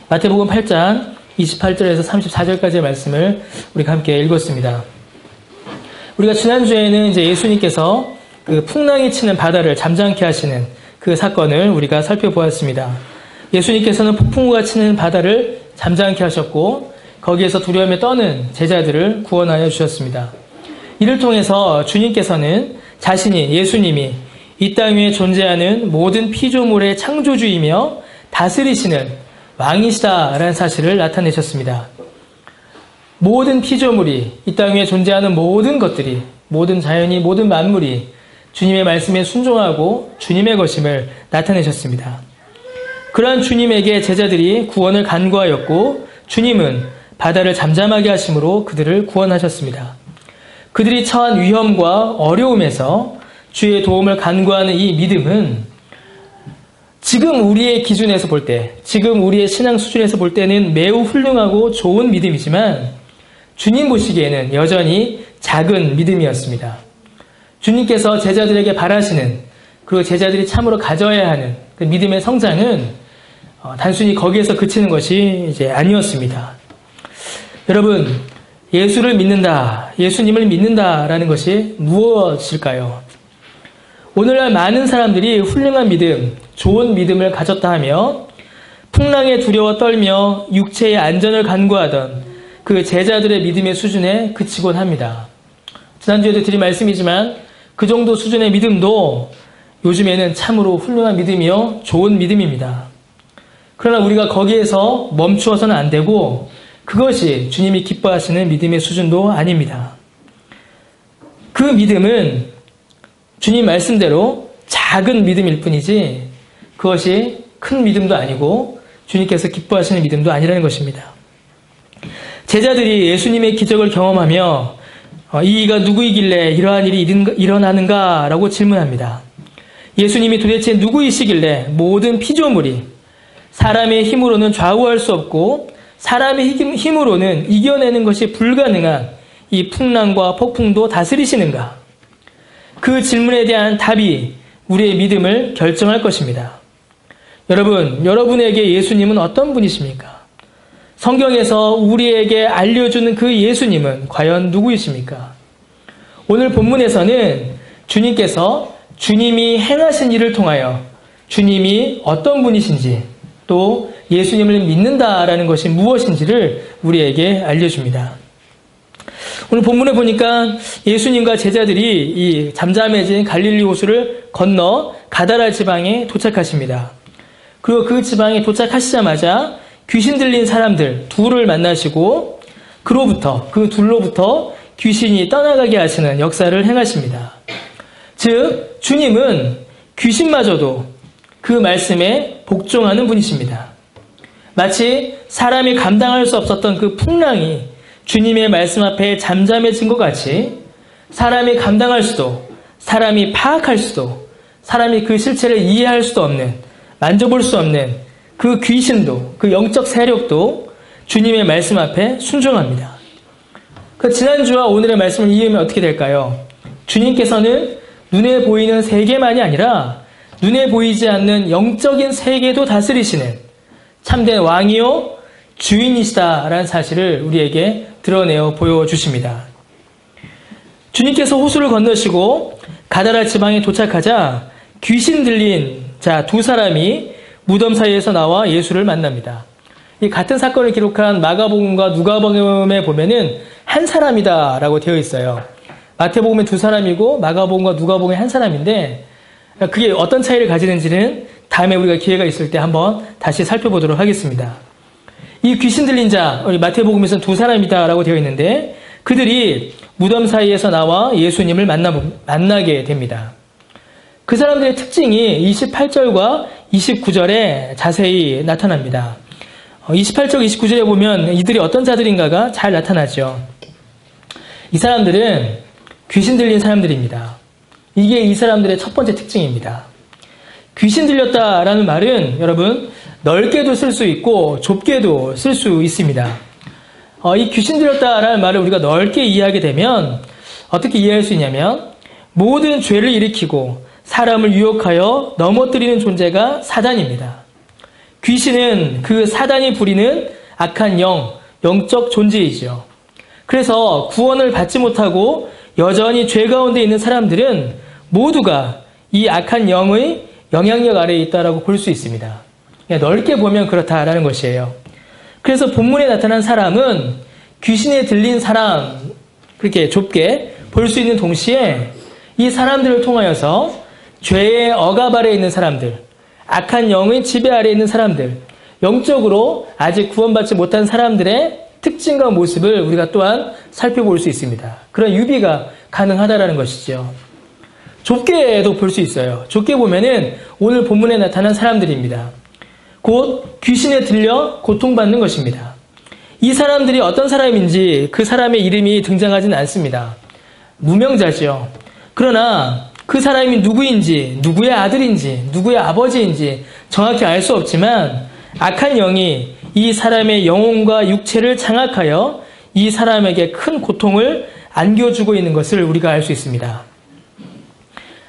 마태복음 8장 28절에서 34절까지의 말씀을 우리가 함께 읽었습니다. 우리가 지난주에는 이제 예수님께서 그 풍랑이 치는 바다를 잠잠케 하시는 그 사건을 우리가 살펴보았습니다. 예수님께서는 폭풍우가 치는 바다를 잠잠케 하셨고 거기에서 두려움에 떠는 제자들을 구원하여 주셨습니다. 이를 통해서 주님께서는 자신이 예수님이 이 땅 위에 존재하는 모든 피조물의 창조주이며 다스리시는 왕이시다라는 사실을 나타내셨습니다. 모든 피조물이 이 땅 위에 존재하는 모든 것들이 모든 자연이 모든 만물이 주님의 말씀에 순종하고 주님의 것임을 나타내셨습니다. 그러한 주님에게 제자들이 구원을 간구하였고 주님은 바다를 잠잠하게 하심으로 그들을 구원하셨습니다. 그들이 처한 위험과 어려움에서 주의 도움을 간구하는 이 믿음은 지금 우리의 기준에서 볼 때, 지금 우리의 신앙 수준에서 볼 때는 매우 훌륭하고 좋은 믿음이지만 주님 보시기에는 여전히 작은 믿음이었습니다. 주님께서 제자들에게 바라시는 그리고 제자들이 참으로 가져야 하는 그 믿음의 성장은 단순히 거기에서 그치는 것이 이제 아니었습니다. 여러분, 예수를 믿는다, 예수님을 믿는다라는 것이 무엇일까요? 오늘날 많은 사람들이 훌륭한 믿음, 좋은 믿음을 가졌다 하며 풍랑에 두려워 떨며 육체의 안전을 간구하던 그 제자들의 믿음의 수준에 그치곤 합니다. 지난주에도 드린 말씀이지만 그 정도 수준의 믿음도 요즘에는 참으로 훌륭한 믿음이요, 좋은 믿음입니다. 그러나 우리가 거기에서 멈추어서는 안 되고 그것이 주님이 기뻐하시는 믿음의 수준도 아닙니다. 그 믿음은 주님 말씀대로 작은 믿음일 뿐이지 그것이 큰 믿음도 아니고 주님께서 기뻐하시는 믿음도 아니라는 것입니다. 제자들이 예수님의 기적을 경험하며 이가 누구이길래 이러한 일이 일어나는가 라고 질문합니다. 예수님이 도대체 누구이시길래 모든 피조물이 사람의 힘으로는 좌우할 수 없고 사람의 힘으로는 이겨내는 것이 불가능한 이 풍랑과 폭풍도 다스리시는가? 그 질문에 대한 답이 우리의 믿음을 결정할 것입니다. 여러분, 여러분에게 예수님은 어떤 분이십니까? 성경에서 우리에게 알려주는 그 예수님은 과연 누구이십니까? 오늘 본문에서는 주님께서 주님이 행하신 일을 통하여 주님이 어떤 분이신지 또 예수님을 믿는다라는 것이 무엇인지를 우리에게 알려줍니다. 오늘 본문에 보니까 예수님과 제자들이 이 잠잠해진 갈릴리 호수를 건너 가다라 지방에 도착하십니다. 그리고 그 지방에 도착하시자마자 귀신 들린 사람들 둘을 만나시고 그 둘로부터 귀신이 떠나가게 하시는 역사를 행하십니다. 즉 주님은 귀신마저도 그 말씀에 복종하는 분이십니다. 마치 사람이 감당할 수 없었던 그 풍랑이 주님의 말씀 앞에 잠잠해진 것 같이 사람이 감당할 수도, 사람이 파악할 수도, 사람이 그 실체를 이해할 수도 없는, 만져볼 수 없는 그 귀신도, 그 영적 세력도 주님의 말씀 앞에 순종합니다. 그 지난주와 오늘의 말씀을 이해하면 어떻게 될까요? 주님께서는 눈에 보이는 세계만이 아니라 눈에 보이지 않는 영적인 세계도 다스리시는 참된 왕이요 주인이시다라는 사실을 우리에게 드러내어 보여주십니다. 주님께서 호수를 건너시고 가다라 지방에 도착하자 귀신 들린 두 사람이 무덤 사이에서 나와 예수를 만납니다. 이 같은 사건을 기록한 마가복음과 누가복음에 보면은 한 사람이다라고 되어 있어요. 마태복음에 두 사람이고 마가복음과 누가복음에 한 사람인데 그게 어떤 차이를 가지는지는 다음에 우리가 기회가 있을 때 한번 다시 살펴보도록 하겠습니다. 이 귀신 들린 자, 우리 마태복음에서는 두 사람이다라고 되어 있는데 그들이 무덤 사이에서 나와 예수님을 만나게 됩니다. 그 사람들의 특징이 28절과 29절에 자세히 나타납니다. 28절, 29절에 보면 이들이 어떤 자들인가가 잘 나타나죠. 이 사람들은 귀신 들린 사람들입니다. 이게 이 사람들의 첫 번째 특징입니다. 귀신 들렸다라는 말은 여러분 넓게도 쓸 수 있고 좁게도 쓸 수 있습니다. 이 귀신 들렸다라는 말을 우리가 넓게 이해하게 되면 어떻게 이해할 수 있냐면 모든 죄를 일으키고 사람을 유혹하여 넘어뜨리는 존재가 사단입니다. 귀신은 그 사단이 부리는 악한 영적 존재이죠. 그래서 구원을 받지 못하고 여전히 죄 가운데 있는 사람들은 모두가 이 악한 영의 영향력 아래에 있다라고 볼 수 있습니다. 그냥 넓게 보면 그렇다라는 것이에요. 그래서 본문에 나타난 사람은 귀신에 들린 사람, 그렇게 좁게 볼 수 있는 동시에 이 사람들을 통하여서 죄의 억압 아래에 있는 사람들, 악한 영의 지배 아래에 있는 사람들, 영적으로 아직 구원받지 못한 사람들의 특징과 모습을 우리가 또한 살펴볼 수 있습니다. 그런 유비가 가능하다라는 것이죠. 좁게도 볼 수 있어요. 좁게 보면은 오늘 본문에 나타난 사람들입니다. 곧 귀신에 들려 고통받는 것입니다. 이 사람들이 어떤 사람인지 그 사람의 이름이 등장하지는 않습니다. 무명자죠. 그러나 그 사람이 누구인지, 누구의 아들인지, 누구의 아버지인지 정확히 알 수 없지만 악한 영이 이 사람의 영혼과 육체를 장악하여 이 사람에게 큰 고통을 안겨주고 있는 것을 우리가 알 수 있습니다.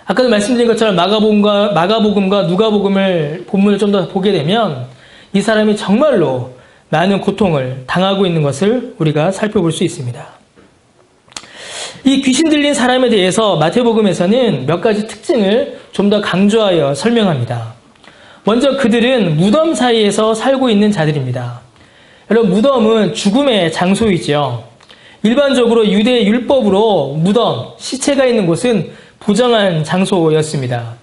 아까도 말씀드린 것처럼 마가복음과 누가복음을 본문을 좀 더 보게 되면 이 사람이 정말로 많은 고통을 당하고 있는 것을 우리가 살펴볼 수 있습니다. 이 귀신 들린 사람에 대해서 마태복음에서는 몇 가지 특징을 좀 더 강조하여 설명합니다. 먼저 그들은 무덤 사이에서 살고 있는 자들입니다. 여러분, 무덤은 죽음의 장소이죠. 일반적으로 유대 율법으로 무덤, 시체가 있는 곳은 부정한 장소였습니다.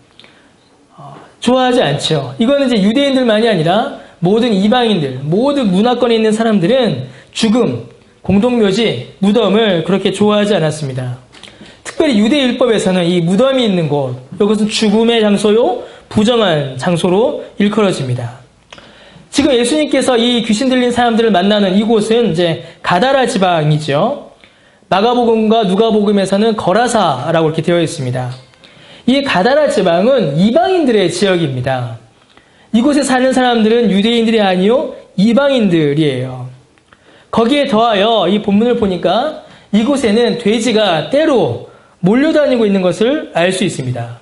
좋아하지 않죠. 이거는 이제 유대인들만이 아니라 모든 이방인들, 모든 문화권에 있는 사람들은 죽음, 공동묘지, 무덤을 그렇게 좋아하지 않았습니다. 특별히 유대율법에서는 이 무덤이 있는 곳, 이것은 죽음의 장소요, 부정한 장소로 일컬어집니다. 지금 예수님께서 이 귀신 들린 사람들을 만나는 이곳은 이제 가다라 지방이죠. 마가복음과 누가복음에서는 거라사라고 이렇게 되어 있습니다. 이 가다라 지방은 이방인들의 지역입니다. 이곳에 사는 사람들은 유대인들이 아니요 이방인들이에요. 거기에 더하여 이 본문을 보니까 이곳에는 돼지가 떼로 몰려다니고 있는 것을 알 수 있습니다.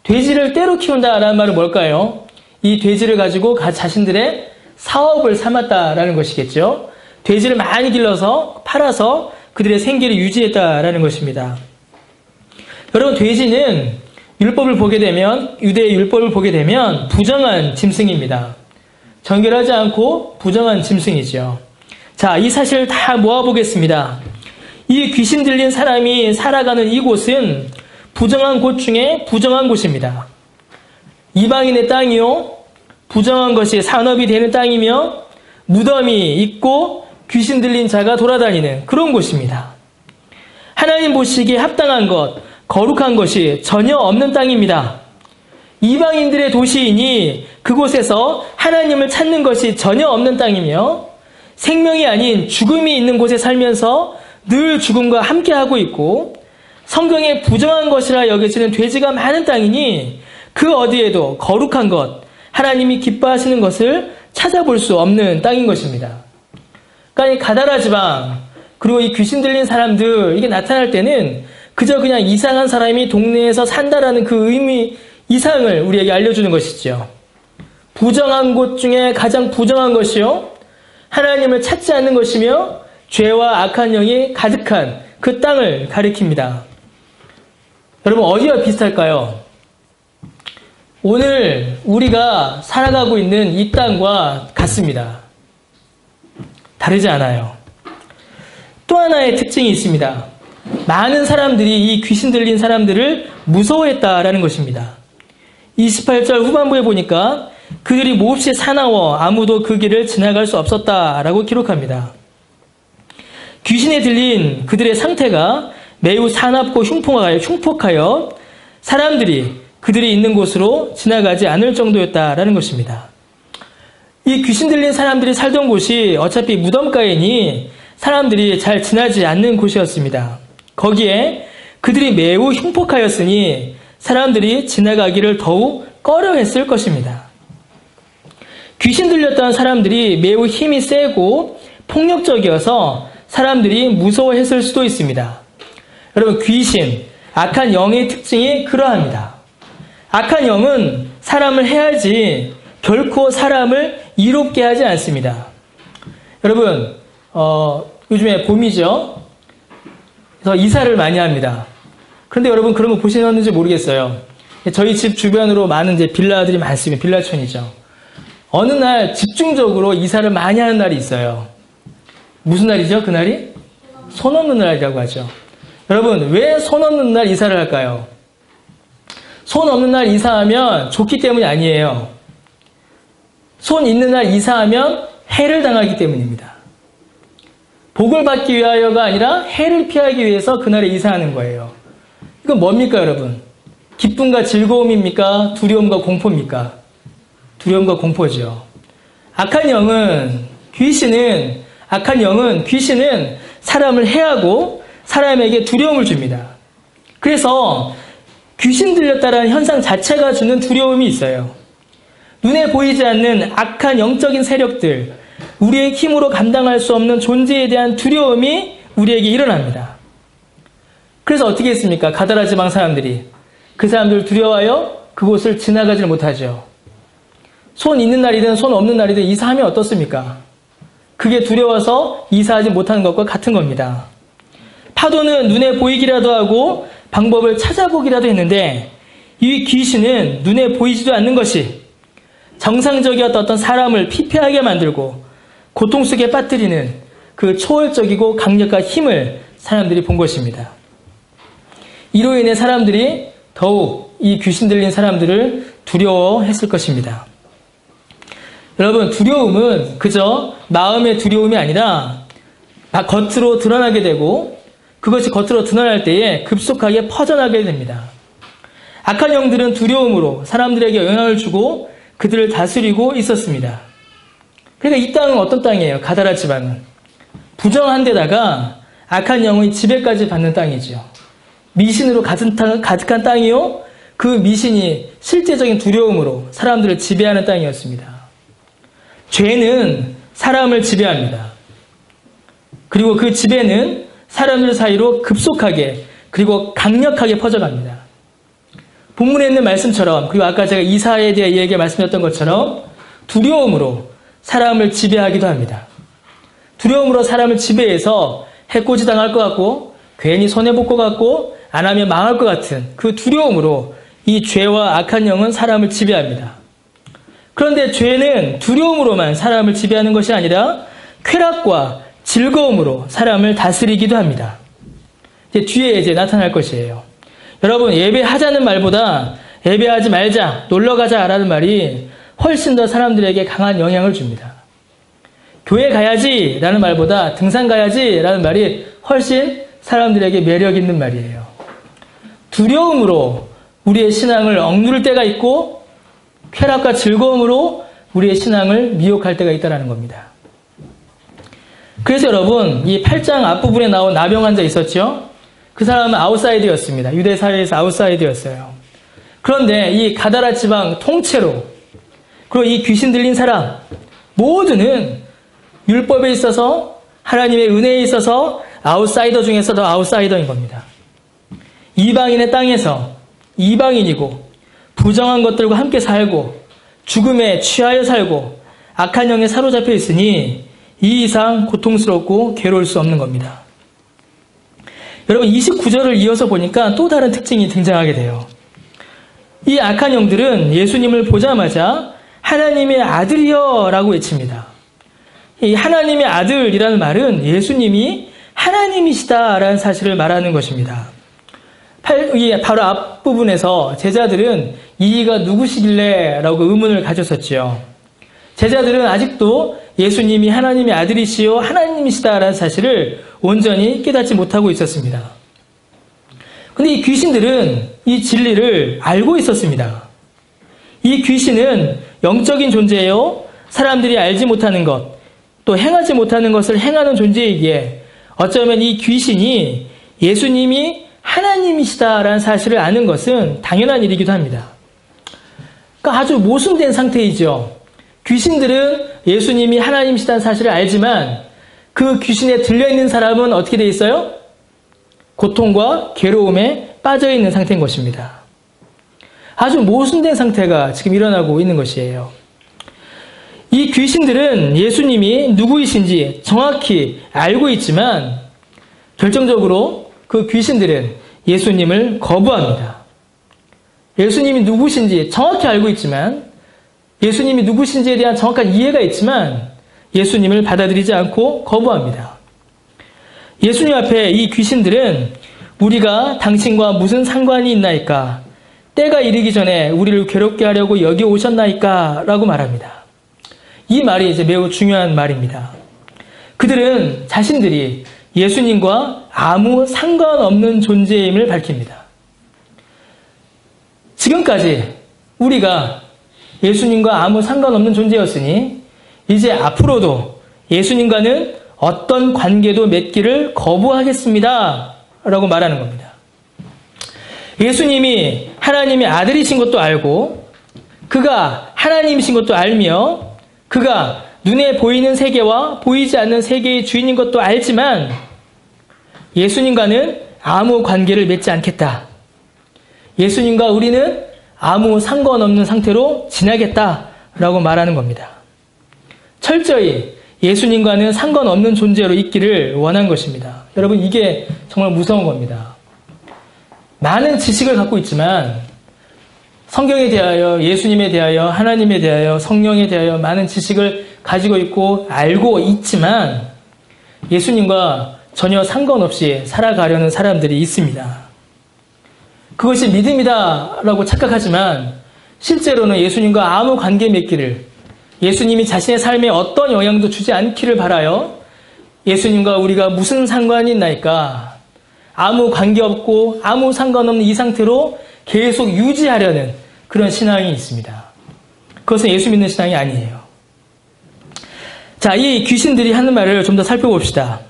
돼지를 떼로 키운다라는 말은 뭘까요? 이 돼지를 가지고 자신들의 사업을 삼았다라는 것이겠죠. 돼지를 많이 길러서 팔아서 그들의 생계를 유지했다라는 것입니다. 여러분, 돼지는 율법을 보게 되면, 유대의 율법을 보게 되면 부정한 짐승입니다. 정결하지 않고 부정한 짐승이죠. 자, 이 사실을 다 모아보겠습니다. 이 귀신 들린 사람이 살아가는 이곳은 부정한 곳 중에 부정한 곳입니다. 이방인의 땅이요, 부정한 것이 산업이 되는 땅이며 무덤이 있고 귀신 들린 자가 돌아다니는 그런 곳입니다. 하나님 보시기에 합당한 것, 거룩한 것이 전혀 없는 땅입니다. 이방인들의 도시이니 그곳에서 하나님을 찾는 것이 전혀 없는 땅이며 생명이 아닌 죽음이 있는 곳에 살면서 늘 죽음과 함께하고 있고 성경에 부정한 것이라 여겨지는 돼지가 많은 땅이니 그 어디에도 거룩한 것, 하나님이 기뻐하시는 것을 찾아볼 수 없는 땅인 것입니다. 그러니까 이 가다라 지방, 그리고 이 귀신 들린 사람들, 이게 나타날 때는 그저 그냥 이상한 사람이 동네에서 산다라는 그 의미 이상을 우리에게 알려주는 것이죠. 부정한 곳 중에 가장 부정한 것이요, 하나님을 찾지 않는 것이며 죄와 악한 영이 가득한 그 땅을 가리킵니다. 여러분, 어디와 비슷할까요? 오늘 우리가 살아가고 있는 이 땅과 같습니다. 다르지 않아요. 또 하나의 특징이 있습니다. 많은 사람들이 이 귀신 들린 사람들을 무서워했다라는 것입니다. 28절 후반부에 보니까 그들이 몹시 사나워 아무도 그 길을 지나갈 수 없었다라고 기록합니다. 귀신에 들린 그들의 상태가 매우 사납고 흉폭하여 사람들이 그들이 있는 곳으로 지나가지 않을 정도였다라는 것입니다. 이 귀신 들린 사람들이 살던 곳이 어차피 무덤가이니 사람들이 잘 지나지 않는 곳이었습니다. 거기에 그들이 매우 흉폭하였으니 사람들이 지나가기를 더욱 꺼려했을 것입니다. 귀신 들렸던 사람들이 매우 힘이 세고 폭력적이어서 사람들이 무서워했을 수도 있습니다. 여러분, 귀신, 악한 영의 특징이 그러합니다. 악한 영은 사람을 해야지 결코 사람을 이롭게 하지 않습니다. 여러분, 요즘에 봄이죠. 그래서 이사를 많이 합니다. 그런데 여러분 그런 거 보시는지 모르겠어요. 저희 집 주변으로 많은 이제 빌라들이 많습니다. 빌라촌이죠. 어느 날 집중적으로 이사를 많이 하는 날이 있어요. 무슨 날이죠? 그날이? 손 없는 날이라고 하죠. 여러분, 왜 손 없는 날 이사를 할까요? 손 없는 날 이사하면 좋기 때문이 아니에요. 손 있는 날 이사하면 해를 당하기 때문입니다. 복을 받기 위하여가 아니라 해를 피하기 위해서 그날에 이사하는 거예요. 이건 뭡니까, 여러분? 기쁨과 즐거움입니까? 두려움과 공포입니까? 두려움과 공포죠. 악한 영은 귀신은 사람을 해하고 사람에게 두려움을 줍니다. 그래서 귀신 들렸다라는 현상 자체가 주는 두려움이 있어요. 눈에 보이지 않는 악한 영적인 세력들, 우리의 힘으로 감당할 수 없는 존재에 대한 두려움이 우리에게 일어납니다. 그래서 어떻게 했습니까? 가다라 지방 사람들이. 그 사람들을 두려워하여 그곳을 지나가질 못하죠. 손 있는 날이든 손 없는 날이든 이사하면 어떻습니까? 그게 두려워서 이사하지 못하는 것과 같은 겁니다. 파도는 눈에 보이기라도 하고 방법을 찾아보기라도 했는데 이 귀신은 눈에 보이지도 않는 것이 정상적이었던 어떤 사람을 피폐하게 만들고 고통 속에 빠뜨리는 그 초월적이고 강력한 힘을 사람들이 본 것입니다. 이로 인해 사람들이 더욱 이 귀신 들린 사람들을 두려워했을 것입니다. 여러분, 두려움은 그저 마음의 두려움이 아니라 겉으로 드러나게 되고 그것이 겉으로 드러날 때에 급속하게 퍼져나게 됩니다. 악한 영들은 두려움으로 사람들에게 영향을 주고 그들을 다스리고 있었습니다. 그러니까 이 땅은 어떤 땅이에요? 가다라 지방은. 부정한 데다가 악한 영의 지배까지 받는 땅이죠. 미신으로 가득한 땅이요. 그 미신이 실제적인 두려움으로 사람들을 지배하는 땅이었습니다. 죄는 사람을 지배합니다. 그리고 그 지배는 사람들 사이로 급속하게 그리고 강력하게 퍼져갑니다. 본문에 있는 말씀처럼 그리고 아까 제가 이사에 대해 이야기 말씀드렸던 것처럼 두려움으로 사람을 지배하기도 합니다. 두려움으로 사람을 지배해서 해코지 당할 것 같고 괜히 손해볼 것 같고 안 하면 망할 것 같은 그 두려움으로 이 죄와 악한 영은 사람을 지배합니다. 그런데 죄는 두려움으로만 사람을 지배하는 것이 아니라 쾌락과 즐거움으로 사람을 다스리기도 합니다. 뒤에 나타날 것이에요. 여러분, 예배하자는 말보다 예배하지 말자, 놀러가자라는 말이 훨씬 더 사람들에게 강한 영향을 줍니다. 교회 가야지라는 말보다 등산 가야지라는 말이 훨씬 사람들에게 매력 있는 말이에요. 두려움으로 우리의 신앙을 억누를 때가 있고 쾌락과 즐거움으로 우리의 신앙을 미혹할 때가 있다는 겁니다. 그래서 여러분, 이 8장 앞부분에 나온 나병 환자 있었죠? 그 사람은 아웃사이드였습니다. 유대 사회에서 아웃사이드였어요. 그런데 이 가다라 지방 통째로 그리고 이 귀신 들린 사람 모두는 율법에 있어서 하나님의 은혜에 있어서 아웃사이더 중에서도 아웃사이더인 겁니다. 이방인의 땅에서 이방인이고 부정한 것들과 함께 살고 죽음에 취하여 살고 악한 영에 사로잡혀 있으니 이 이상 고통스럽고 괴로울 수 없는 겁니다. 여러분 29절을 이어서 보니까 또 다른 특징이 등장하게 돼요. 이 악한 영들은 예수님을 보자마자 하나님의 아들이여 라고 외칩니다. 이 하나님의 아들이라는 말은 예수님이 하나님이시다라는 사실을 말하는 것입니다. 바로 앞부분에서 제자들은 이가 누구시길래 라고 의문을 가졌었죠. 제자들은 아직도 예수님이 하나님의 아들이시요 하나님이시다라는 사실을 온전히 깨닫지 못하고 있었습니다. 근데 이 귀신들은 이 진리를 알고 있었습니다. 이 귀신은 영적인 존재예요. 사람들이 알지 못하는 것, 또 행하지 못하는 것을 행하는 존재이기에 어쩌면 이 귀신이 예수님이 하나님이시다라는 사실을 아는 것은 당연한 일이기도 합니다. 그러니까 아주 모순된 상태이죠. 귀신들은 예수님이 하나님이시다는 사실을 알지만 그 귀신에 들려있는 사람은 어떻게 돼 있어요? 고통과 괴로움에 빠져있는 상태인 것입니다. 아주 모순된 상태가 지금 일어나고 있는 것이에요. 이 귀신들은 예수님이 누구이신지 정확히 알고 있지만 결정적으로 그 귀신들은 예수님을 거부합니다. 예수님이 누구신지 정확히 알고 있지만 예수님이 누구신지에 대한 정확한 이해가 있지만 예수님을 받아들이지 않고 거부합니다. 예수님 앞에 이 귀신들은 우리가 당신과 무슨 상관이 있나이까? 때가 이르기 전에 우리를 괴롭게 하려고 여기 오셨나이까? 라고 말합니다. 이 말이 이제 매우 중요한 말입니다. 그들은 자신들이 예수님과 아무 상관없는 존재임을 밝힙니다. 지금까지 우리가 예수님과 아무 상관없는 존재였으니 이제 앞으로도 예수님과는 어떤 관계도 맺기를 거부하겠습니다. 라고 말하는 겁니다. 예수님이 하나님의 아들이신 것도 알고 그가 하나님이신 것도 알며 그가 눈에 보이는 세계와 보이지 않는 세계의 주인인 것도 알지만 예수님과는 아무 관계를 맺지 않겠다. 예수님과 우리는 아무 상관없는 상태로 지나겠다라고 말하는 겁니다. 철저히 예수님과는 상관없는 존재로 있기를 원한 것입니다. 여러분, 이게 정말 무서운 겁니다. 많은 지식을 갖고 있지만 성경에 대하여, 예수님에 대하여, 하나님에 대하여, 성령에 대하여 많은 지식을 가지고 있고 알고 있지만 예수님과 전혀 상관없이 살아가려는 사람들이 있습니다. 그것이 믿음이다라고 착각하지만 실제로는 예수님과 아무 관계 맺기를, 예수님이 자신의 삶에 어떤 영향도 주지 않기를 바라요. 예수님과 우리가 무슨 상관이 있나이까? 아무 관계없고 아무 상관없는 이 상태로 계속 유지하려는 그런 신앙이 있습니다. 그것은 예수 믿는 신앙이 아니에요. 자, 이 귀신들이 하는 말을 좀 더 살펴봅시다.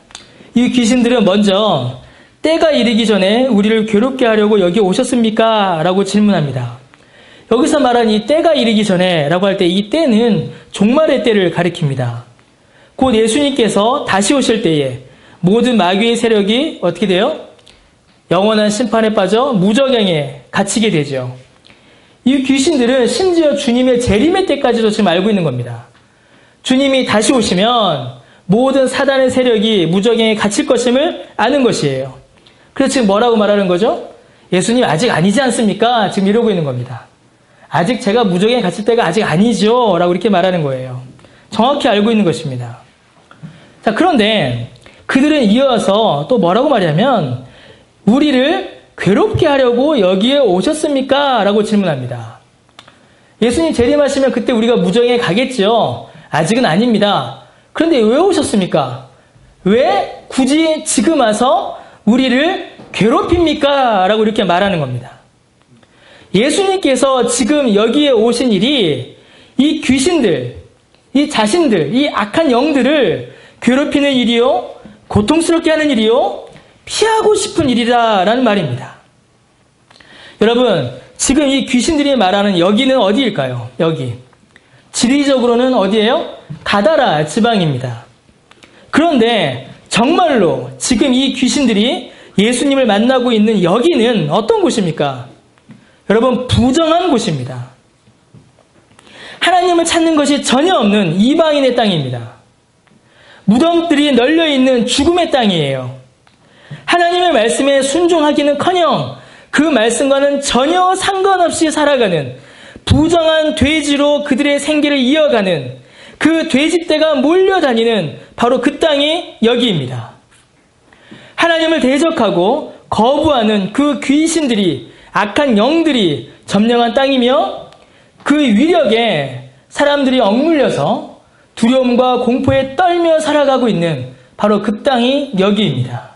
이 귀신들은 먼저 때가 이르기 전에 우리를 괴롭게 하려고 여기 오셨습니까? 라고 질문합니다. 여기서 말한 이 때가 이르기 전에 라고 할 때 이 때는 종말의 때를 가리킵니다. 곧 예수님께서 다시 오실 때에 모든 마귀의 세력이 어떻게 돼요? 영원한 심판에 빠져 무저갱에 갇히게 되죠. 이 귀신들은 심지어 주님의 재림의 때까지도 지금 알고 있는 겁니다. 주님이 다시 오시면 모든 사단의 세력이 무저갱에 갇힐 것임을 아는 것이에요. 그래서 지금 뭐라고 말하는 거죠? 예수님 아직 아니지 않습니까? 지금 이러고 있는 겁니다. 아직 제가 무저갱에 갇힐 때가 아직 아니죠. 라고 이렇게 말하는 거예요. 정확히 알고 있는 것입니다. 자, 그런데 그들은 이어서 또 뭐라고 말하냐면 우리를 괴롭게 하려고 여기에 오셨습니까? 라고 질문합니다. 예수님 재림하시면 그때 우리가 무저갱에 가겠죠. 아직은 아닙니다. 그런데 왜 오셨습니까? 왜 굳이 지금 와서 우리를 괴롭힙니까? 라고 이렇게 말하는 겁니다. 예수님께서 지금 여기에 오신 일이 이 귀신들, 이 자신들, 이 악한 영들을 괴롭히는 일이요, 고통스럽게 하는 일이요, 피하고 싶은 일이라는 말입니다. 여러분, 지금 이 귀신들이 말하는 여기는 어디일까요? 여기. 지리적으로는 어디예요? 가다라 지방입니다. 그런데 정말로 지금 이 귀신들이 예수님을 만나고 있는 여기는 어떤 곳입니까? 여러분, 부정한 곳입니다. 하나님을 찾는 것이 전혀 없는 이방인의 땅입니다. 무덤들이 널려있는 죽음의 땅이에요. 하나님의 말씀에 순종하기는커녕 그 말씀과는 전혀 상관없이 살아가는 부정한 돼지로 그들의 생계를 이어가는 그 돼지떼가 몰려다니는 바로 그 땅이 여기입니다. 하나님을 대적하고 거부하는 그 귀신들이, 악한 영들이 점령한 땅이며 그 위력에 사람들이 억눌려서 두려움과 공포에 떨며 살아가고 있는 바로 그 땅이 여기입니다.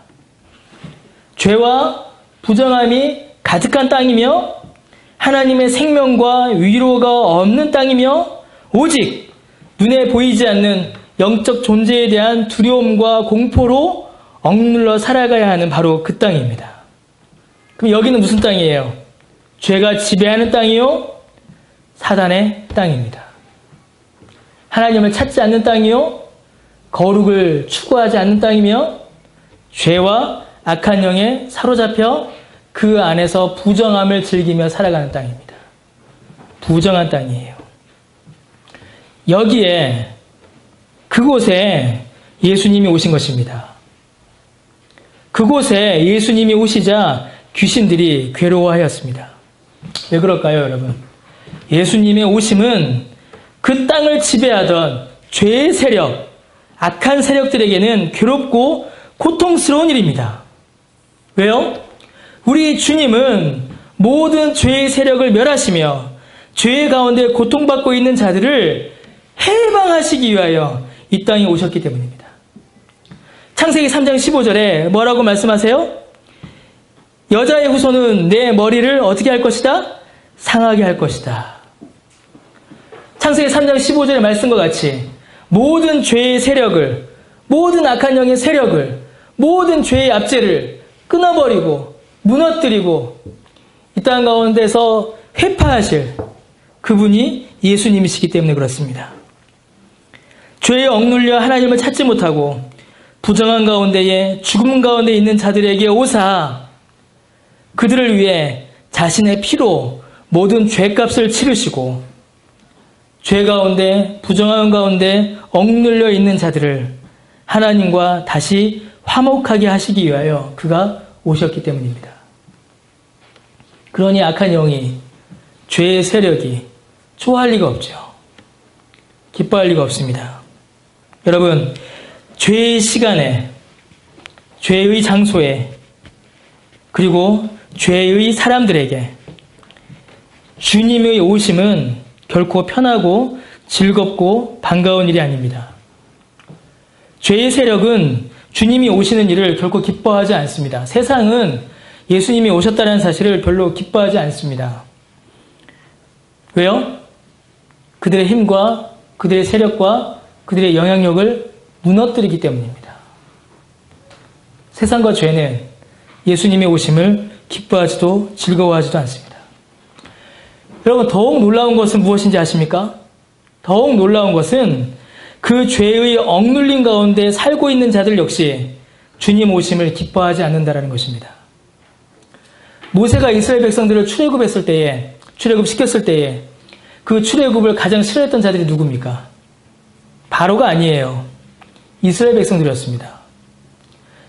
죄와 부정함이 가득한 땅이며 하나님의 생명과 위로가 없는 땅이며 오직 눈에 보이지 않는 영적 존재에 대한 두려움과 공포로 억눌러 살아가야 하는 바로 그 땅입니다. 그럼 여기는 무슨 땅이에요? 죄가 지배하는 땅이요? 사단의 땅입니다. 하나님을 찾지 않는 땅이요? 거룩을 추구하지 않는 땅이며 죄와 악한 영에 사로잡혀 그 안에서 부정함을 즐기며 살아가는 땅입니다. 부정한 땅이에요. 여기에 그곳에 예수님이 오신 것입니다. 그곳에 예수님이 오시자 귀신들이 괴로워하였습니다. 왜 그럴까요, 여러분? 예수님의 오심은 그 땅을 지배하던 죄의 세력, 악한 세력들에게는 괴롭고 고통스러운 일입니다. 왜요? 우리 주님은 모든 죄의 세력을 멸하시며 죄의 가운데 고통받고 있는 자들을 해방하시기 위하여 이 땅에 오셨기 때문입니다. 창세기 3장 15절에 뭐라고 말씀하세요? 여자의 후손은 내 머리를 어떻게 할 것이다? 상하게 할 것이다. 창세기 3장 15절의 말씀과 같이 모든 죄의 세력을, 모든 악한 영의 세력을, 모든 죄의 압제를 끊어버리고 무너뜨리고 이 땅 가운데서 회파하실 그분이 예수님이시기 때문에 그렇습니다. 죄에 억눌려 하나님을 찾지 못하고 부정한 가운데에 죽음 가운데 있는 자들에게 오사 그들을 위해 자신의 피로 모든 죄값을 치르시고 죄 가운데 부정한 가운데 억눌려 있는 자들을 하나님과 다시 화목하게 하시기 위하여 그가 오셨기 때문입니다. 그러니 악한 영이, 죄의 세력이 좋아할 리가 없죠. 기뻐할 리가 없습니다. 여러분, 죄의 시간에, 죄의 장소에, 그리고 죄의 사람들에게 주님의 오심은 결코 편하고 즐겁고 반가운 일이 아닙니다. 죄의 세력은 주님이 오시는 일을 결코 기뻐하지 않습니다. 세상은 예수님이 오셨다는 사실을 별로 기뻐하지 않습니다. 왜요? 그들의 힘과 그들의 세력과 그들의 영향력을 무너뜨리기 때문입니다. 세상과 죄는 예수님의 오심을 기뻐하지도 즐거워하지도 않습니다. 여러분, 더욱 놀라운 것은 무엇인지 아십니까? 더욱 놀라운 것은 그 죄의 억눌림 가운데 살고 있는 자들 역시 주님 오심을 기뻐하지 않는다는 것입니다. 모세가 이스라엘 백성들을 출애굽시켰을 때에 그 출애굽을 가장 싫어했던 자들이 누굽니까? 바로가 아니에요. 이스라엘 백성들이었습니다.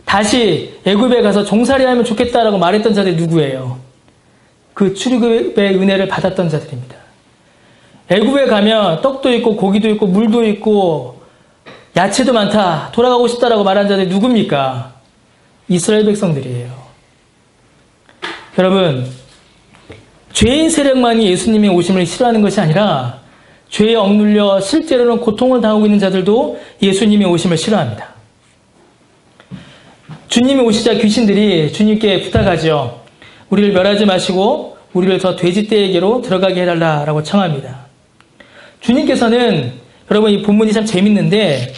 다시 애굽에 가서 종살이하면 좋겠다라고 말했던 자들이 누구예요? 그 출애굽의 은혜를 받았던 자들입니다. 애굽에 가면 떡도 있고 고기도 있고 물도 있고 야채도 많다, 돌아가고 싶다라고 말한 자들이 누굽니까? 이스라엘 백성들이에요. 여러분, 죄의 세력만이 예수님의 오심을 싫어하는 것이 아니라 죄에 억눌려 실제로는 고통을 당하고 있는 자들도 예수님의 오심을 싫어합니다. 주님이 오시자 귀신들이 주님께 부탁하죠. 우리를 멸하지 마시고 우리를 저 돼지떼에게로 들어가게 해달라라고 청합니다. 주님께서는, 여러분, 이 본문이 참 재밌는데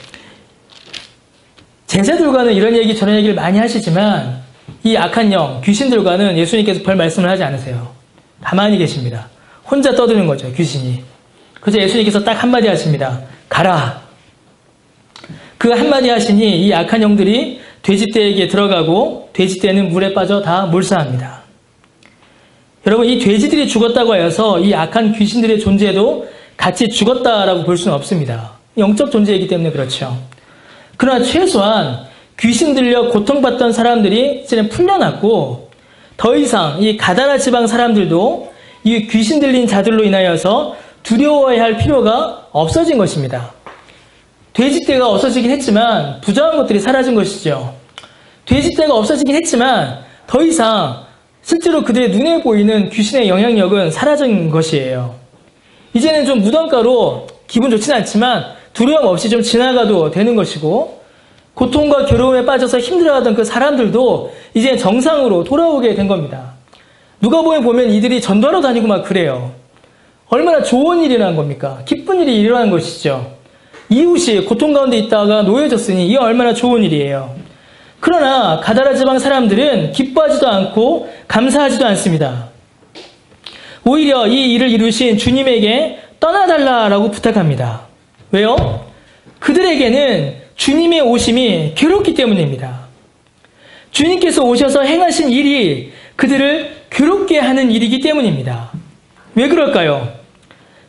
제자들과는 이런 얘기 저런 얘기를 많이 하시지만 이 악한 영, 귀신들과는 예수님께서 별 말씀을 하지 않으세요. 가만히 계십니다. 혼자 떠드는 거죠, 귀신이. 그래서 예수님께서 딱 한마디 하십니다. 가라. 그 한마디 하시니 이 악한 영들이 돼지떼에게 들어가고 돼지떼는 물에 빠져 다 몰사합니다. 여러분, 이 돼지들이 죽었다고 해서 이 악한 귀신들의 존재도 같이 죽었다라고 볼 수는 없습니다. 영적 존재이기 때문에 그렇죠. 그러나 최소한 귀신 들려 고통받던 사람들이 이제는 풀려났고 더 이상 이 가다라 지방 사람들도 이 귀신 들린 자들로 인하여서 두려워해야 할 필요가 없어진 것입니다. 돼지떼가 없어지긴 했지만 부정한 것들이 사라진 것이죠. 돼지떼가 없어지긴 했지만 더 이상 실제로 그들의 눈에 보이는 귀신의 영향력은 사라진 것이에요. 이제는 좀 무덤가로 기분 좋지는 않지만 두려움 없이 좀 지나가도 되는 것이고 고통과 괴로움에 빠져서 힘들어하던 그 사람들도 이제 정상으로 돌아오게 된 겁니다. 누가복음에 보면 이들이 전도하러 다니고 막 그래요. 얼마나 좋은 일이라는 겁니까? 기쁜 일이 일어난 것이죠. 이웃이 고통 가운데 있다가 놓여졌으니 이게 얼마나 좋은 일이에요. 그러나 가다라 지방 사람들은 기뻐하지도 않고 감사하지도 않습니다. 오히려 이 일을 이루신 주님에게 떠나달라라고 부탁합니다. 왜요? 그들에게는 주님의 오심이 괴롭기 때문입니다. 주님께서 오셔서 행하신 일이 그들을 괴롭게 하는 일이기 때문입니다. 왜 그럴까요?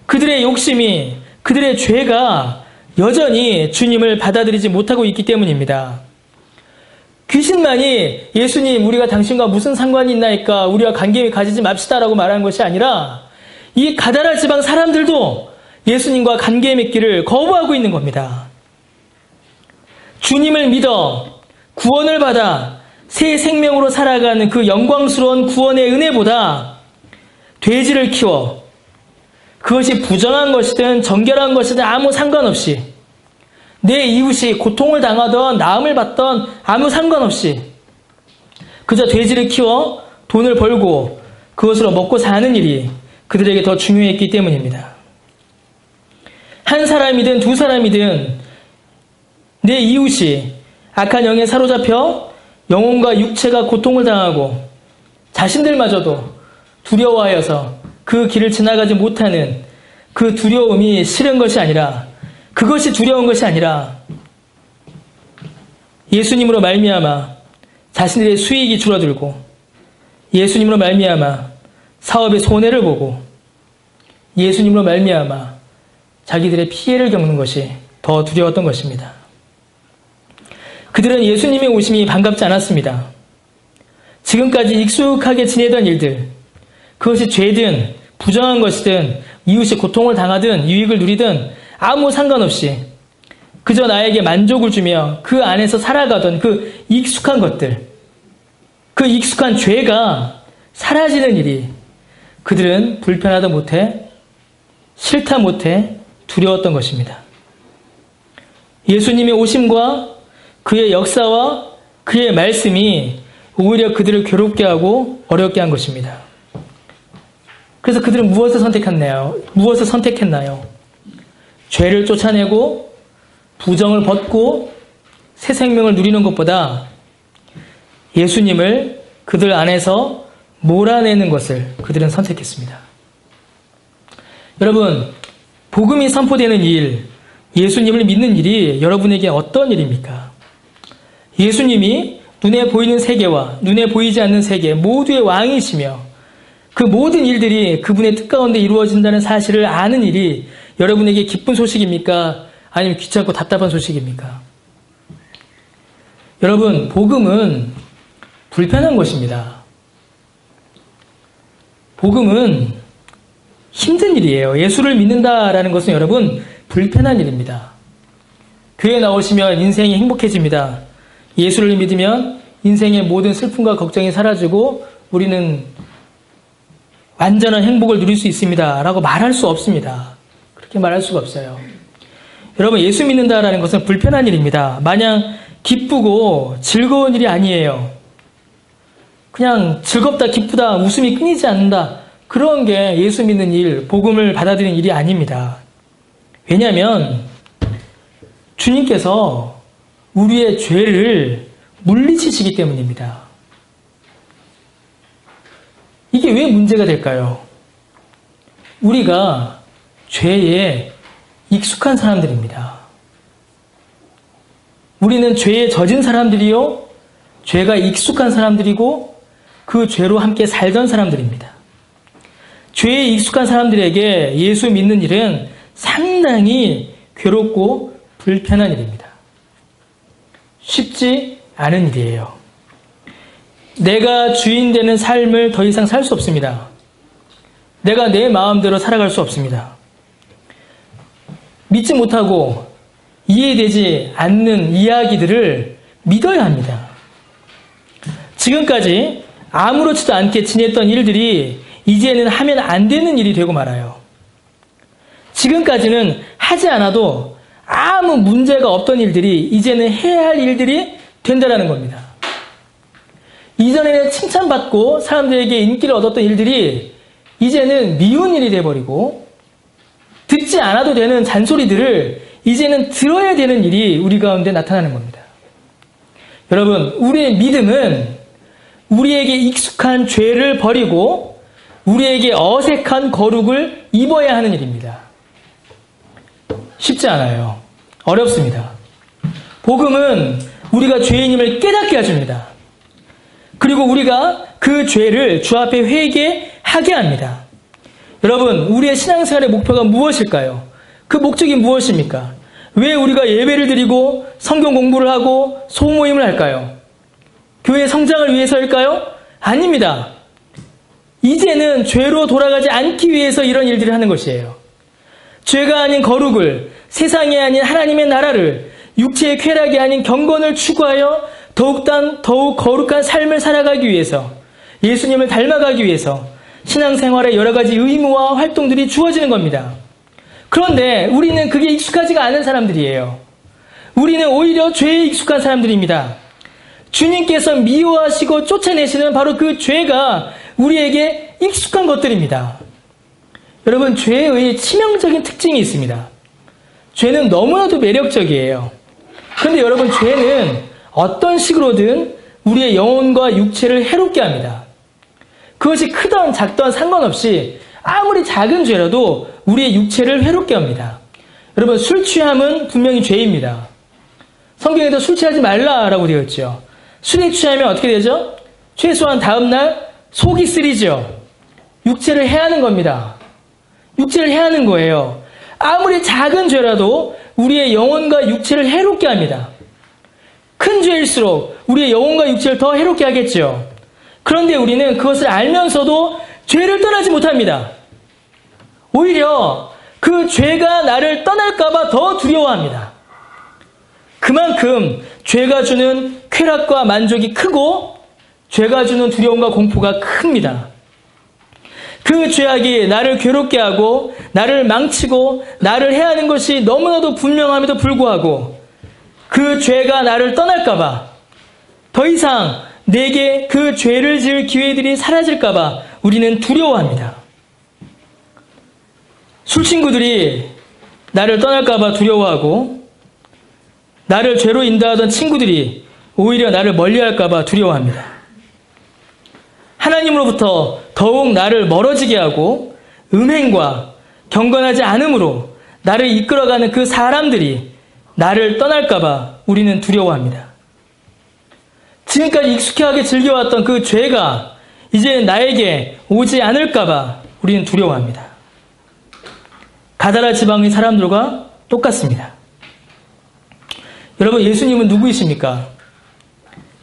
그들의 욕심이, 그들의 죄가 여전히 주님을 받아들이지 못하고 있기 때문입니다. 귀신만이 예수님 우리가 당신과 무슨 상관이 있나이까 우리와 관계 가지지 맙시다라고 말하는 것이 아니라 이 가다라 지방 사람들도 예수님과 관계 맺기를 거부하고 있는 겁니다. 주님을 믿어 구원을 받아 새 생명으로 살아가는 그 영광스러운 구원의 은혜보다 돼지를 키워 그것이 부정한 것이든 정결한 것이든 아무 상관없이 내 이웃이 고통을 당하던 나음을 받던 아무 상관없이 그저 돼지를 키워 돈을 벌고 그것으로 먹고 사는 일이 그들에게 더 중요했기 때문입니다. 한 사람이든 두 사람이든 내 이웃이 악한 영에 사로잡혀 영혼과 육체가 고통을 당하고 자신들마저도 두려워하여서 그 길을 지나가지 못하는 그 두려움이 싫은 것이 아니라 그것이 두려운 것이 아니라 예수님으로 말미암아 자신들의 수익이 줄어들고 예수님으로 말미암아 사업의 손해를 보고 예수님으로 말미암아 자기들의 피해를 겪는 것이 더 두려웠던 것입니다. 그들은 예수님의 오심이 반갑지 않았습니다. 지금까지 익숙하게 지내던 일들, 그것이 죄든 부정한 것이든 이웃이 고통을 당하든 유익을 누리든 아무 상관없이 그저 나에게 만족을 주며 그 안에서 살아가던 그 익숙한 것들, 그 익숙한 죄가 사라지는 일이 그들은 불편하다 못해 싫다 못해 두려웠던 것입니다. 예수님의 오심과 그의 역사와 그의 말씀이 오히려 그들을 괴롭게 하고 어렵게 한 것입니다. 그래서 그들은 무엇을 선택했나요? 무엇을 선택했나요? 죄를 쫓아내고 부정을 벗고 새 생명을 누리는 것보다 예수님을 그들 안에서 몰아내는 것을 그들은 선택했습니다. 여러분, 복음이 선포되는 일, 예수님을 믿는 일이 여러분에게 어떤 일입니까? 예수님이 눈에 보이는 세계와 눈에 보이지 않는 세계 모두의 왕이시며 그 모든 일들이 그분의 뜻 가운데 이루어진다는 사실을 아는 일이 여러분에게 기쁜 소식입니까? 아니면 귀찮고 답답한 소식입니까? 여러분, 복음은 불편한 것입니다. 복음은 힘든 일이에요. 예수를 믿는다라는 것은 여러분 불편한 일입니다. 교회에 나오시면 인생이 행복해집니다. 예수를 믿으면 인생의 모든 슬픔과 걱정이 사라지고 우리는 완전한 행복을 누릴 수 있습니다. 라고 말할 수 없습니다. 그렇게 말할 수가 없어요. 여러분, 예수 믿는다라는 것은 불편한 일입니다. 마냥 기쁘고 즐거운 일이 아니에요. 그냥 즐겁다, 기쁘다, 웃음이 끊이지 않는다. 그런 게 예수 믿는 일, 복음을 받아들이는 일이 아닙니다. 왜냐하면 주님께서 우리의 죄를 물리치시기 때문입니다. 이게 왜 문제가 될까요? 우리가 죄에 익숙한 사람들입니다. 우리는 죄에 젖은 사람들이요, 죄가 익숙한 사람들이고 그 죄로 함께 살던 사람들입니다. 죄에 익숙한 사람들에게 예수 믿는 일은 상당히 괴롭고 불편한 일입니다. 쉽지 않은 일이에요. 내가 주인 되는 삶을 더 이상 살 수 없습니다. 내가 내 마음대로 살아갈 수 없습니다. 믿지 못하고 이해되지 않는 이야기들을 믿어야 합니다. 지금까지 아무렇지도 않게 지냈던 일들이 이제는 하면 안 되는 일이 되고 말아요. 지금까지는 하지 않아도 아무 문제가 없던 일들이 이제는 해야 할 일들이 된다는 겁니다. 이전에는 칭찬받고 사람들에게 인기를 얻었던 일들이 이제는 미운 일이 돼버리고 듣지 않아도 되는 잔소리들을 이제는 들어야 되는 일이 우리 가운데 나타나는 겁니다. 여러분, 우리의 믿음은 우리에게 익숙한 죄를 버리고 우리에게 어색한 거룩을 입어야 하는 일입니다. 쉽지 않아요. 어렵습니다. 복음은 우리가 죄인임을 깨닫게 해줍니다. 그리고 우리가 그 죄를 주 앞에 회개하게 합니다. 여러분, 우리의 신앙생활의 목표가 무엇일까요? 그 목적이 무엇입니까? 왜 우리가 예배를 드리고 성경 공부를 하고 소모임을 할까요? 교회 성장을 위해서일까요? 아닙니다. 이제는 죄로 돌아가지 않기 위해서 이런 일들을 하는 것이에요. 죄가 아닌 거룩을, 세상이 아닌 하나님의 나라를, 육체의 쾌락이 아닌 경건을 추구하여 더욱 거룩한 삶을 살아가기 위해서, 예수님을 닮아가기 위해서 신앙생활에 여러 가지 의무와 활동들이 주어지는 겁니다. 그런데 우리는 그게 익숙하지가 않은 사람들이에요. 우리는 오히려 죄에 익숙한 사람들입니다. 주님께서 미워하시고 쫓아내시는 바로 그 죄가 우리에게 익숙한 것들입니다. 여러분, 죄의 치명적인 특징이 있습니다. 죄는 너무나도 매력적이에요. 그런데 여러분, 죄는 어떤 식으로든 우리의 영혼과 육체를 해롭게 합니다. 그것이 크던 작던 상관없이 아무리 작은 죄라도 우리의 육체를 해롭게 합니다. 여러분, 술 취함은 분명히 죄입니다. 성경에도 술 취하지 말라라고 되어 있죠. 술에 취하면 어떻게 되죠? 최소한 다음날 속이 쓰리죠. 육체를 해하는 겁니다. 육체를 해하는 거예요. 아무리 작은 죄라도 우리의 영혼과 육체를 해롭게 합니다. 큰 죄일수록 우리의 영혼과 육체를 더 해롭게 하겠죠. 그런데 우리는 그것을 알면서도 죄를 떠나지 못합니다. 오히려 그 죄가 나를 떠날까봐 더 두려워합니다. 그만큼 죄가 주는 쾌락과 만족이 크고 죄가 주는 두려움과 공포가 큽니다. 그 죄악이 나를 괴롭게 하고 나를 망치고 나를 해하는 것이 너무나도 분명함에도 불구하고 그 죄가 나를 떠날까봐, 더 이상 내게 그 죄를 지을 기회들이 사라질까봐 우리는 두려워합니다. 술친구들이 나를 떠날까봐 두려워하고 나를 죄로 인도하던 친구들이 오히려 나를 멀리할까봐 두려워합니다. 하나님으로부터 더욱 나를 멀어지게 하고 음행과 경건하지 않음으로 나를 이끌어가는 그 사람들이 나를 떠날까봐 우리는 두려워합니다. 지금까지 익숙하게 즐겨왔던 그 죄가 이제 나에게 오지 않을까봐 우리는 두려워합니다. 가다라 지방의 사람들과 똑같습니다. 여러분, 예수님은 누구이십니까?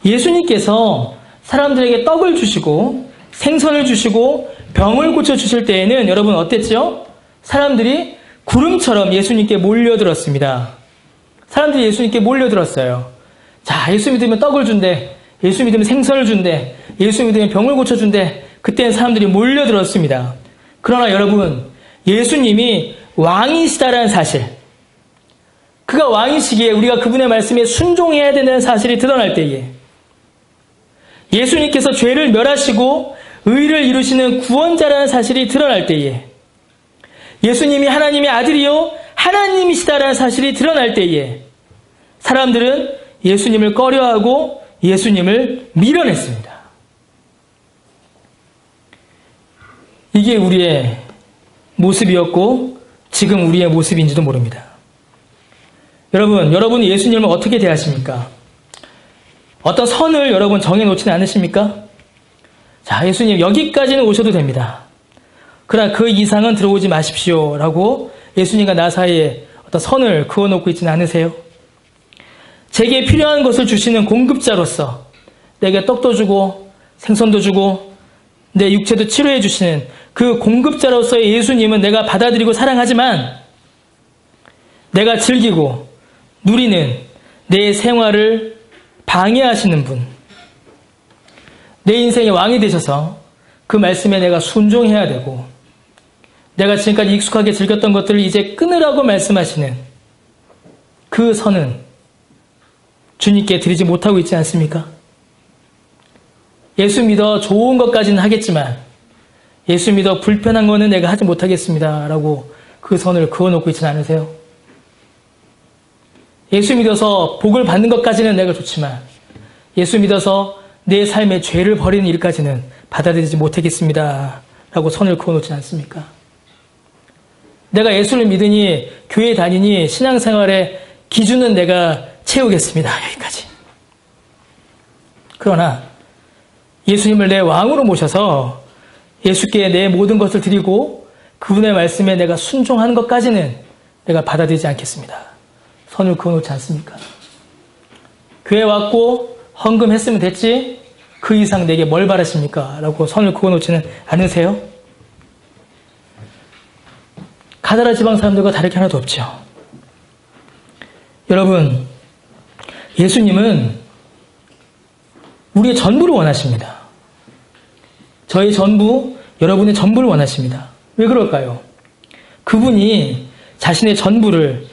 예수님께서 사람들에게 떡을 주시고 생선을 주시고 병을 고쳐주실 때에는 여러분 어땠죠? 사람들이 구름처럼 예수님께 몰려들었습니다. 사람들이 예수님께 몰려들었어요. 자, 예수 믿으면 떡을 준대. 예수 믿으면 생선을 준대. 예수 믿으면 병을 고쳐준대. 그때는 사람들이 몰려들었습니다. 그러나 여러분, 예수님이 왕이시다라는 사실, 그가 왕이시기에 우리가 그분의 말씀에 순종해야 되는 사실이 드러날 때에, 예수님께서 죄를 멸하시고 의를 이루시는 구원자라는 사실이 드러날 때에, 예수님이 하나님의 아들이요 하나님이시다라는 사실이 드러날 때에 사람들은 예수님을 꺼려하고 예수님을 밀어냈습니다. 이게 우리의 모습이었고 지금 우리의 모습인지도 모릅니다. 여러분이 예수님을 어떻게 대하십니까? 어떤 선을 여러분 정해놓지는 않으십니까? 자, 예수님 여기까지는 오셔도 됩니다. 그러나 그 이상은 들어오지 마십시오 라고 예수님과 나 사이에 어떤 선을 그어놓고 있지는 않으세요? 제게 필요한 것을 주시는 공급자로서 내게 떡도 주고 생선도 주고 내 육체도 치료해 주시는 그 공급자로서의 예수님은 내가 받아들이고 사랑하지만 내가 즐기고 누리는 내 생활을 방해하시는 분, 내 인생의 왕이 되셔서 그 말씀에 내가 순종해야 되고 내가 지금까지 익숙하게 즐겼던 것들을 이제 끊으라고 말씀하시는 그 선은 주님께 드리지 못하고 있지 않습니까? 예수 믿어 좋은 것까지는 하겠지만 예수 믿어 불편한 거는 내가 하지 못하겠습니다 라고 그 선을 그어놓고 있지는 않으세요? 예수 믿어서 복을 받는 것까지는 내가 좋지만 예수 믿어서 내 삶의 죄를 버리는 일까지는 받아들이지 못하겠습니다 라고 선을 그어놓지 않습니까? 내가 예수를 믿으니 교회 다니니 신앙생활의 기준은 내가 채우겠습니다. 여기까지. 그러나 예수님을 내 왕으로 모셔서 예수께 내 모든 것을 드리고 그분의 말씀에 내가 순종하는 것까지는 내가 받아들이지 않겠습니다. 선을 그어놓지 않습니까? 교회 왔고 헌금했으면 됐지 그 이상 내게 뭘 바라십니까? 라고 선을 그어놓지는 않으세요? 가다라 지방 사람들과 다를 게 하나도 없죠. 여러분, 예수님은 우리의 전부를 원하십니다. 저의 전부, 여러분의 전부를 원하십니다. 왜 그럴까요? 그분이 자신의 전부를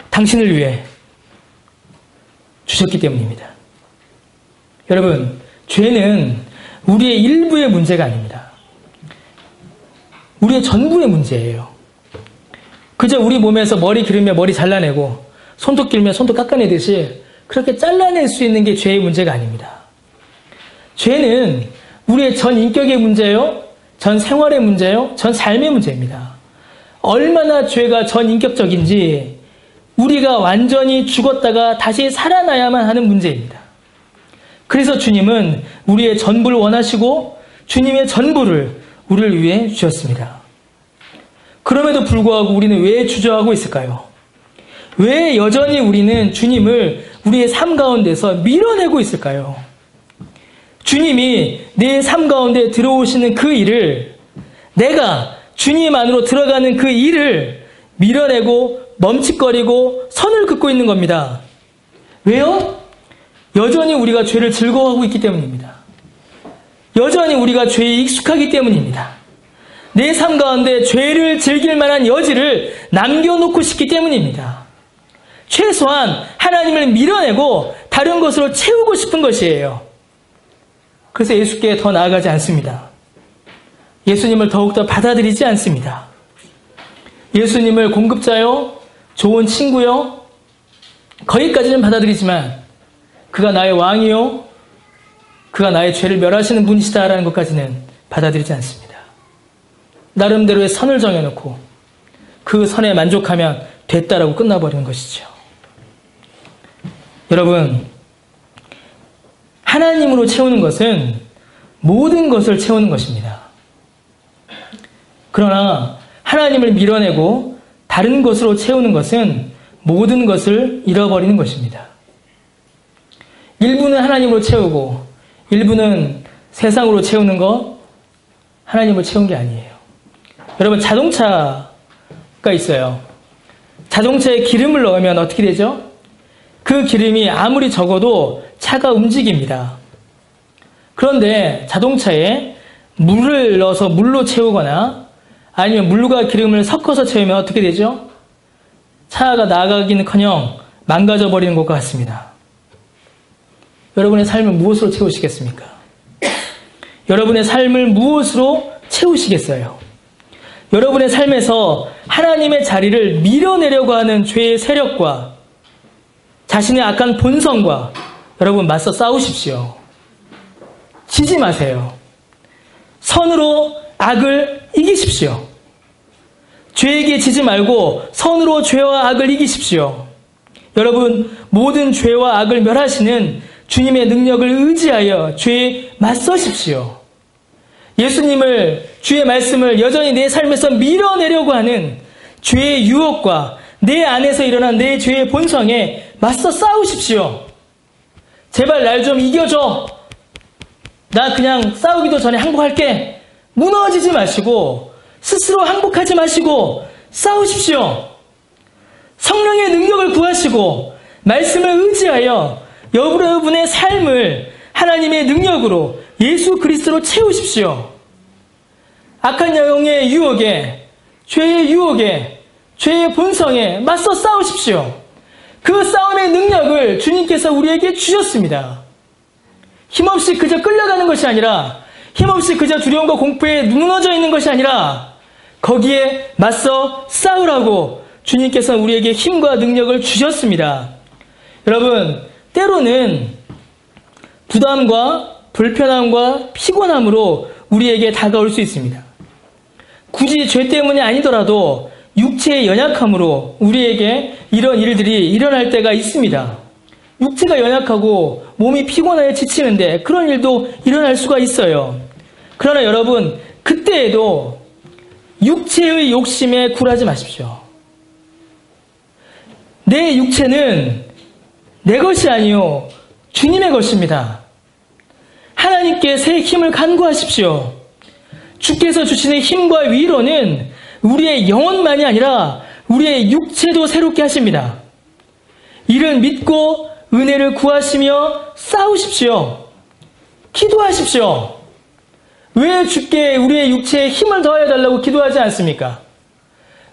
당신을 위해 주셨기 때문입니다. 여러분, 죄는 우리의 일부의 문제가 아닙니다. 우리의 전부의 문제예요. 그저 우리 몸에서 머리 기르면 머리 잘라내고 손톱 기르면 손톱 깎아내듯이 그렇게 잘라낼 수 있는 게 죄의 문제가 아닙니다. 죄는 우리의 전 인격의 문제요, 전 생활의 문제요, 전 삶의 문제입니다. 얼마나 죄가 전 인격적인지 우리가 완전히 죽었다가 다시 살아나야만 하는 문제입니다. 그래서 주님은 우리의 전부를 원하시고 주님의 전부를 우리를 위해 주셨습니다. 그럼에도 불구하고 우리는 왜 주저하고 있을까요? 왜 여전히 우리는 주님을 우리의 삶 가운데서 밀어내고 있을까요? 주님이 내 삶 가운데 들어오시는 그 일을, 내가 주님 안으로 들어가는 그 일을 밀어내고 멈칫거리고 선을 긋고 있는 겁니다. 왜요? 여전히 우리가 죄를 즐거워하고 있기 때문입니다. 여전히 우리가 죄에 익숙하기 때문입니다. 내 삶 가운데 죄를 즐길 만한 여지를 남겨놓고 싶기 때문입니다. 최소한 하나님을 밀어내고 다른 것으로 채우고 싶은 것이에요. 그래서 예수께 더 나아가지 않습니다. 예수님을 더욱더 받아들이지 않습니다. 예수님을 공급자요, 좋은 친구요, 거기까지는 받아들이지만 그가 나의 왕이요, 그가 나의 죄를 멸하시는 분이시다라는 것까지는 받아들이지 않습니다. 나름대로의 선을 정해놓고 그 선에 만족하면 됐다라고 끝나버리는 것이죠. 여러분, 하나님으로 채우는 것은 모든 것을 채우는 것입니다. 그러나 하나님을 밀어내고 다른 것으로 채우는 것은 모든 것을 잃어버리는 것입니다. 일부는 하나님으로 채우고 일부는 세상으로 채우는 것, 하나님을 채운 게 아니에요. 여러분, 자동차가 있어요. 자동차에 기름을 넣으면 어떻게 되죠? 그 기름이 아무리 적어도 차가 움직입니다. 그런데 자동차에 물을 넣어서 물로 채우거나 아니면 물과 기름을 섞어서 채우면 어떻게 되죠? 차가 나가기는커녕 망가져 버리는 것과 같습니다. 여러분의 삶을 무엇으로 채우시겠습니까? 여러분의 삶을 무엇으로 채우시겠어요? 여러분의 삶에서 하나님의 자리를 밀어내려고 하는 죄의 세력과 자신의 악한 본성과 여러분 맞서 싸우십시오. 지지 마세요. 선으로 악을 이기십시오. 죄에게 지지 말고 선으로 죄와 악을 이기십시오. 여러분, 모든 죄와 악을 멸하시는 주님의 능력을 의지하여 죄에 맞서십시오. 예수님을, 주의 말씀을 여전히 내 삶에서 밀어내려고 하는 죄의 유혹과 내 안에서 일어난 내 죄의 본성에 맞서 싸우십시오. 제발 날 좀 이겨줘. 나 그냥 싸우기도 전에 항복할게. 무너지지 마시고 스스로 항복하지 마시고 싸우십시오. 성령의 능력을 구하시고 말씀을 의지하여 여러분의 삶을 하나님의 능력으로 예수 그리스도로 채우십시오. 악한 영의 유혹에, 죄의 유혹에, 죄의 본성에 맞서 싸우십시오. 그 싸움의 능력을 주님께서 우리에게 주셨습니다. 힘없이 그저 끌려가는 것이 아니라, 힘없이 그저 두려움과 공포에 무너져 있는 것이 아니라 거기에 맞서 싸우라고 주님께서 우리에게 힘과 능력을 주셨습니다. 여러분, 때로는 부담과 불편함과 피곤함으로 우리에게 다가올 수 있습니다. 굳이 죄 때문이 아니더라도 육체의 연약함으로 우리에게 이런 일들이 일어날 때가 있습니다. 육체가 연약하고 몸이 피곤하여 지치는데 그런 일도 일어날 수가 있어요. 그러나 여러분, 그때에도 육체의 욕심에 굴하지 마십시오. 내 육체는 내 것이 아니요 주님의 것입니다. 하나님께 새 힘을 간구하십시오. 주께서 주시는 힘과 위로는 우리의 영혼만이 아니라 우리의 육체도 새롭게 하십니다. 이를 믿고 은혜를 구하시며 싸우십시오. 기도하십시오. 왜 주께 우리의 육체에 힘을 더하여 달라고 기도하지 않습니까?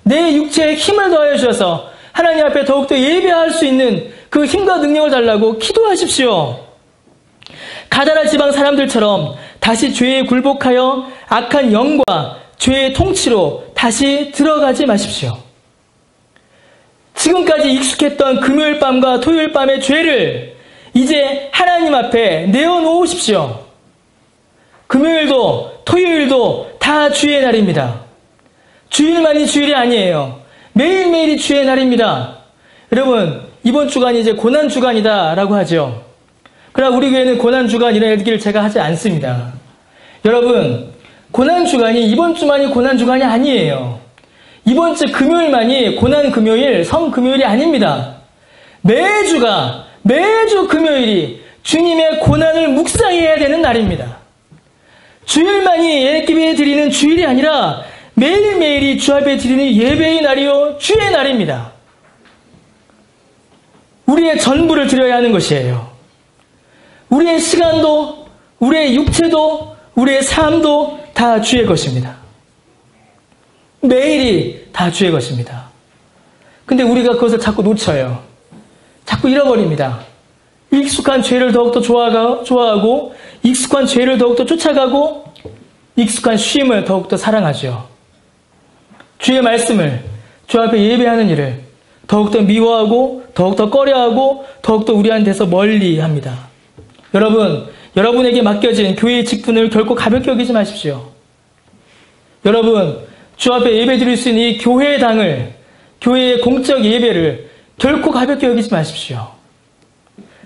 내 육체에 힘을 더하여 주셔서 하나님 앞에 더욱더 예배할 수 있는 그 힘과 능력을 달라고 기도하십시오. 가다라 지방 사람들처럼 다시 죄에 굴복하여 악한 영과 죄의 통치로 다시 들어가지 마십시오. 지금까지 익숙했던 금요일 밤과 토요일 밤의 죄를 이제 하나님 앞에 내어놓으십시오. 금요일도 토요일도 다 주의 날입니다. 주일만이 주일이 아니에요. 매일매일이 주의 날입니다. 여러분, 이번 주간이 이제 고난주간이다 라고 하죠. 그러나 우리 교회는 고난주간 이런 얘기를 제가 하지 않습니다. 여러분, 고난주간이 이번 주만이 고난주간이 아니에요. 이번 주 금요일만이 고난금요일, 성금요일이 아닙니다. 매주 금요일이 주님의 고난을 묵상해야 되는 날입니다. 주일만이 예배 드리는 주일이 아니라 매일매일이 주 앞에 드리는 예배의 날이요 주의 날입니다. 우리의 전부를 드려야 하는 것이에요. 우리의 시간도, 우리의 육체도, 우리의 삶도 다 주의 것입니다. 매일이 다 주의 것입니다. 근데 우리가 그것을 자꾸 놓쳐요. 자꾸 잃어버립니다. 익숙한 죄를 더욱더 좋아하고 익숙한 죄를 더욱더 쫓아가고 익숙한 쉼을 더욱더 사랑하죠. 주의 말씀을, 주 앞에 예배하는 일을 더욱더 미워하고 더욱더 꺼려하고 더욱더 우리한테서 멀리합니다. 여러분, 여러분에게 맡겨진 교회의 직분을 결코 가볍게 여기지 마십시오. 여러분, 주 앞에 예배 드릴 수 있는 이 교회의 당을, 교회의 공적 예배를 결코 가볍게 여기지 마십시오.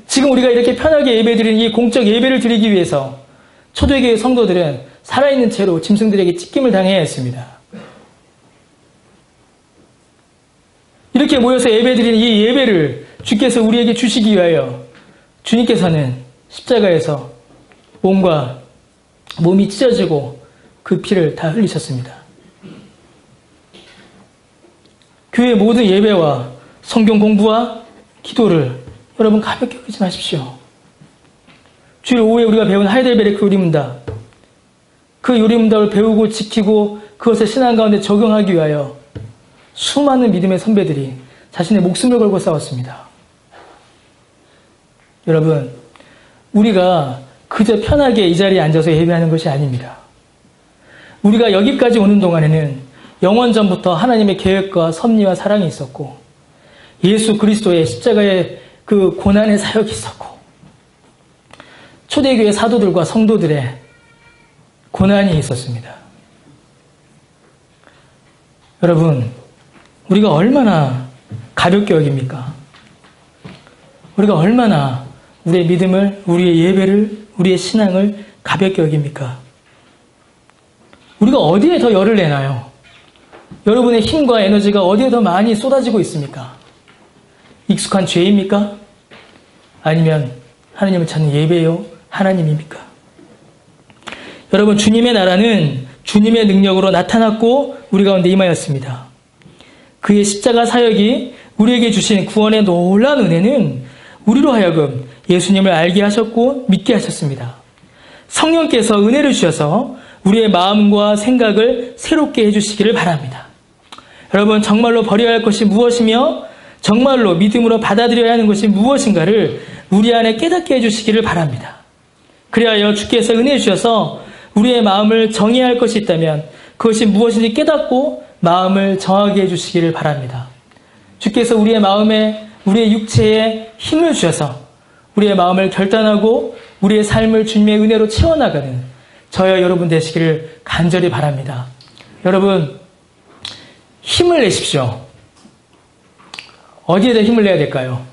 지금 우리가 이렇게 편하게 예배 드리는 이 공적 예배를 드리기 위해서 초대교회 성도들은 살아있는 채로 짐승들에게 찢김을 당해야 했습니다. 이렇게 모여서 예배 드리는 이 예배를 주께서 우리에게 주시기 위하여 주님께서는 십자가에서 몸이 찢어지고 그 피를 다 흘리셨습니다. 교회 모든 예배와 성경 공부와 기도를 여러분 가볍게 여기지 마십시오. 주일 오후에 우리가 배운 하이델베르크 요리문답, 그 요리문답을 배우고 지키고 그것을 신앙 가운데 적용하기 위하여 수많은 믿음의 선배들이 자신의 목숨을 걸고 싸웠습니다. 여러분, 우리가 그저 편하게 이 자리에 앉아서 예배하는 것이 아닙니다. 우리가 여기까지 오는 동안에는 영원전부터 하나님의 계획과 섭리와 사랑이 있었고 예수 그리스도의 십자가의 그 고난의 사역이 있었고 초대교회 사도들과 성도들의 고난이 있었습니다. 여러분, 우리가 얼마나 가볍게 여깁니까? 우리가 얼마나 우리의 믿음을, 우리의 예배를, 우리의 신앙을 가볍게 여깁니까? 우리가 어디에 더 열을 내나요? 여러분의 힘과 에너지가 어디에 더 많이 쏟아지고 있습니까? 익숙한 죄입니까? 아니면 하나님을 찾는 예배요? 하나님입니까? 여러분, 주님의 나라는 주님의 능력으로 나타났고 우리 가운데 임하였습니다. 그의 십자가 사역이 우리에게 주신 구원의 놀라운 은혜는 우리로 하여금 예수님을 알게 하셨고 믿게 하셨습니다. 성령께서 은혜를 주셔서 우리의 마음과 생각을 새롭게 해주시기를 바랍니다. 여러분, 정말로 버려야 할 것이 무엇이며 정말로 믿음으로 받아들여야 하는 것이 무엇인가를 우리 안에 깨닫게 해주시기를 바랍니다. 그리하여 주께서 은혜 주셔서 우리의 마음을 정해야 할 것이 있다면 그것이 무엇인지 깨닫고 마음을 정하게 해주시기를 바랍니다. 주께서 우리의 마음에, 우리의 육체에 힘을 주셔서 우리의 마음을 결단하고 우리의 삶을 주님의 은혜로 채워나가는 저와 여러분 되시기를 간절히 바랍니다. 여러분, 힘을 내십시오. 어디에다 힘을 내야 될까요?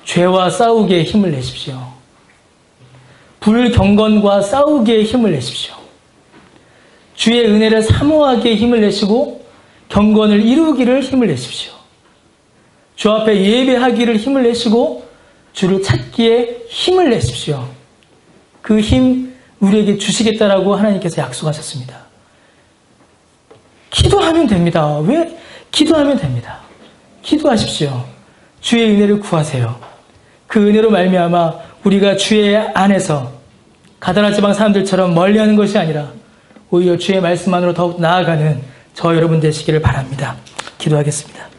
죄와 싸우기에 힘을 내십시오. 불경건과 싸우기에 힘을 내십시오. 주의 은혜를 사모하기에 힘을 내시고 경건을 이루기를 힘을 내십시오. 주 앞에 예배하기를 힘을 내시고 주를 찾기에 힘을 내십시오. 그 힘 우리에게 주시겠다라고 하나님께서 약속하셨습니다. 기도하면 됩니다. 왜? 기도하면 됩니다. 기도하십시오. 주의 은혜를 구하세요. 그 은혜로 말미암아 우리가 주의 안에서 가다나 지방 사람들처럼 멀리하는 것이 아니라 오히려 주의 말씀 안으로 더욱 나아가는 저 여러분 되시기를 바랍니다. 기도하겠습니다.